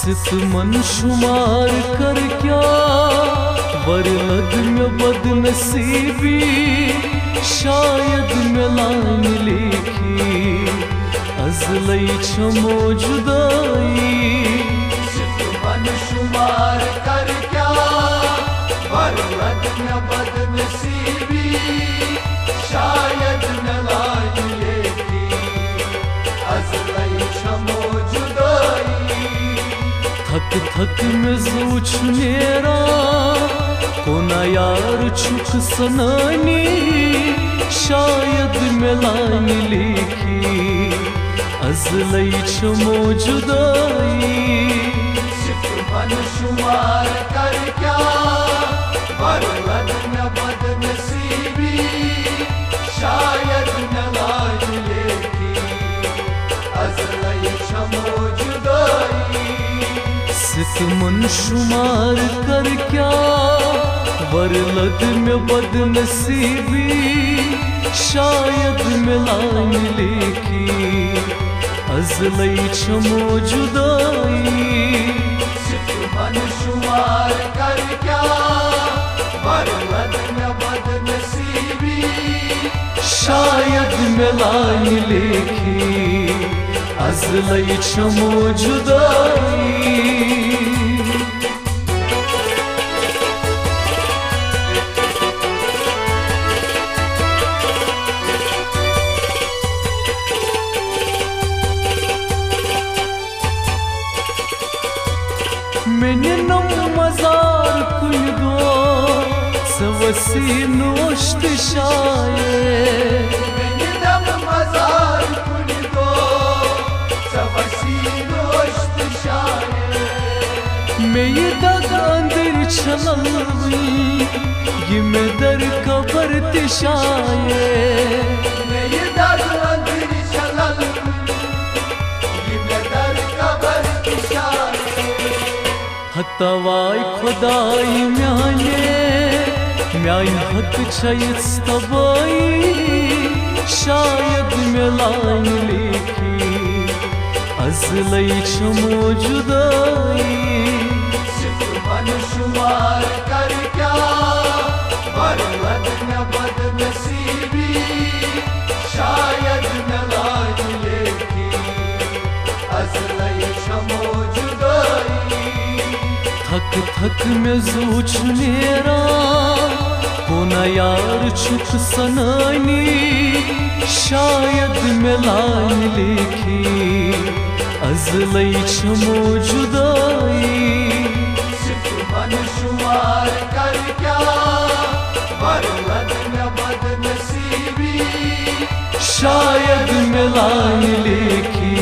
सित मन शुमार कर क्या वरलद में बदनसीबी शायद में लाइन लिखी अजलई छमो जुदाई। सित मन शुमार कर क्या वरलद में बदनसीबी शायद में लाइन लिखी अजलई छमो जुदाई। थक थक में जूछ नेरा कोना यार छुक सनानी शायद में लाइन लिखी अजलई छमो जुदाई। सित मन शुमार कर क्या वरलद में बदनसीबी शायद में लाइन लिखी अजलई छमो जुदाई। सित मन शुमार कर क्या वरलद में बदनसीबी शायद में लाइन लिखी अजलई छमो जुदाई। सित मन शुमार कर क्या वरलद में बदनसीबी शायद में लाइन लिखी अजलई छमो जुदाई। मैंने नम मजार कुल दो सवसी नोश्त शाये मैंने नम मजार कुल दो सवसी नोश्त शाये। मैं ये दागा अंदर छलवी ये मैं दर कबर तिशाये। मैं ये दागा अंदर छलवी ये मैं दर कबर तिशाये। हतवाई खुदाई म्यान हक छयस तबाई शायद में लाइन लिखी अजलई छमो जुदाई। सित मन शुमार कर क्या वरलद में बदनसीबी शायद में लाइन लिखी अजलई छमो जुदाई। थक थक में जूछ नेरा कोना यार छुक सनानी शायद में लाइन लिखी अजलई छमो जुदाई। सित मन शुमार कर क्या वरलद में बदनसीबी शायद में लाइन लिखी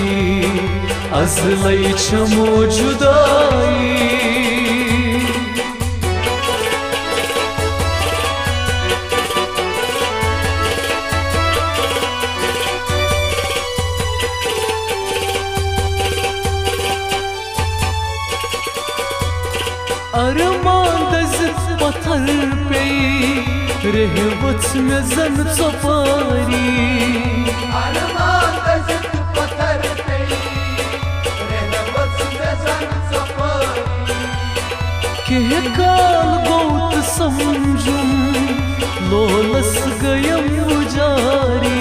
अजलई छमो जुदाई। अरमान दज़ पत्थर पे रहवत में जन सफारी। अरमान दज़ पत्थर पे रहवत में जन सफारी। के काल बहुत समझुम लोलस गयम गुजारी।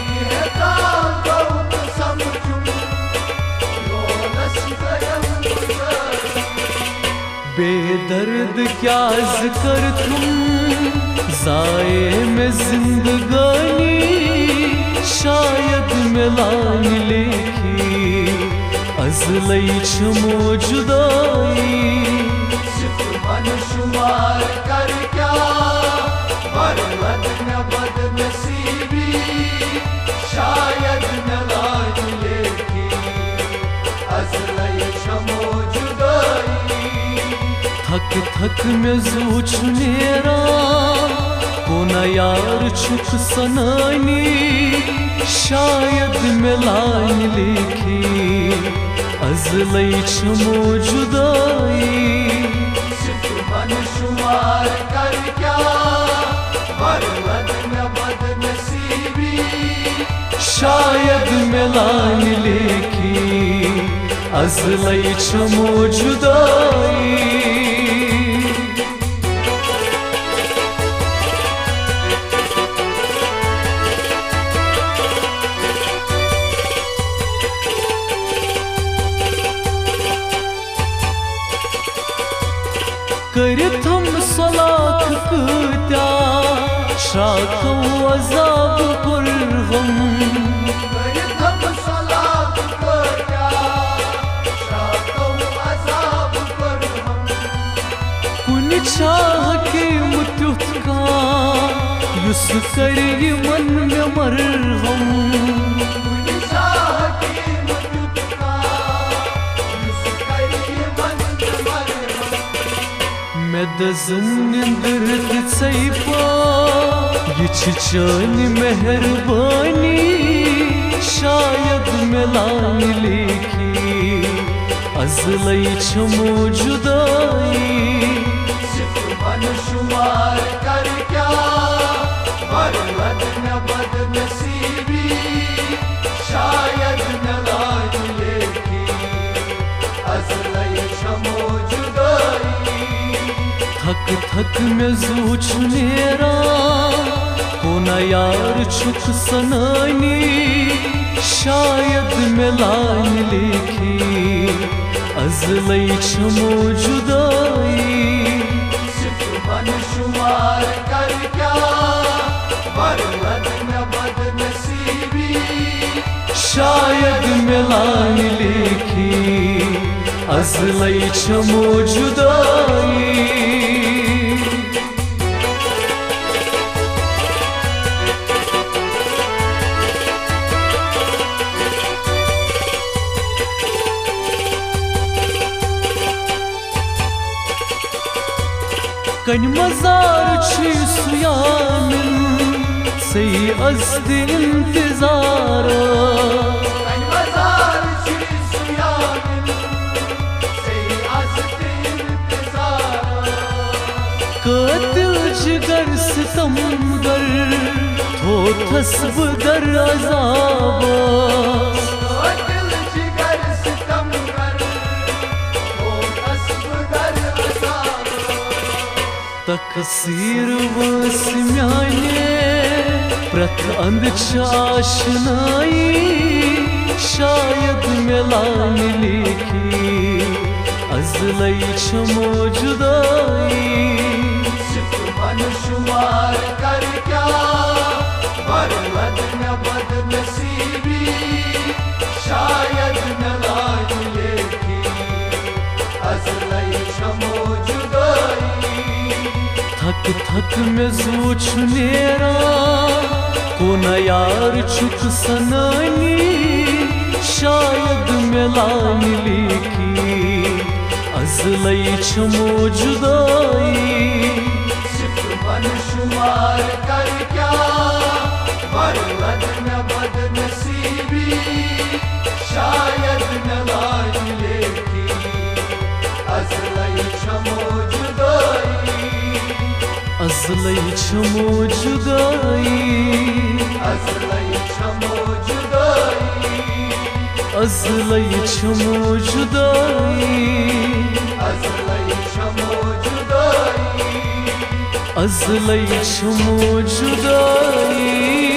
के काल बहुत समझुम लोलस गयम गुजारी। बेदर्द क्या जिक्र तुम जाए में जिंदगानी शायद में लाइन लिखी अजलई छमो जुदाई। सित मन शुमार कर क्या वरलद में बदनसीबी शायद में लाइन लिखी अजलई छमो जुदाई। थक थक में जूछ नेरा कोना यार छुक सनानी शायद में लाइन लिखी अजलई छमो जुदाई। सित मन शुमार कर क्या वरलद में बदनसीबी शायद में लाइन लिखी अजलई छमो जुदाई करित हम सलाख कत्या शाखो अजाब कुर हम करित हम सलाख कत्या शाखो अजाब कुर हम कुन चाह के मुत्युत का युस करी मन में मर हम दजंदर सैपा ये चानी मेहरबानी शायद मिलान लिखी अजलई छमो जुदाई सिर्फ मनशुमार कर क्या बर्बाद न बदनसीबी शायद मिलान लिखी अजलई छमो जुदाई थक थक में जूच नेरा कोना यार छुक सनानी शायद मिलान लिखी अजलई छमो जुदाई सिर्फ मनशुमार कर क्या बर्बाद न बदनसीबी शायद मिलान लिखी अजलई छमो जुदाई कन मजार छी सुयामिन सही अज़द इंतजार कन मजार छी सुयामिन सही अज़द इंतजार कातिल जिगर सितमगर थो थस्ब दर अज़ाब कातिल जिगर सितमगर थो थस्ब दर अज़ाब तकसीर वस म्याने प्रत अंद आशनाई शायद मिलान लिखी अजलई छमो जुदाई सिर्फ मनशुमार कर क्या बर्बाद न बदनसीबी शायद मिलान लिखी अजलई छमो जुदाई थक थक में जूच नेरा कोना यार छुक सनानी शायद मिलान लिखी अजलई छमो जुदाई सिर्फ मनशुमार कर क्या बर्बाद न बदनसीबी शायद मिलान लिखी अजलई छमो जुदाई अजलई छमो जुदाई अजलई छमो जुदाई अजलई छमो जुदाई अजलई छमो जुदाई अजलई छमो जुदाई।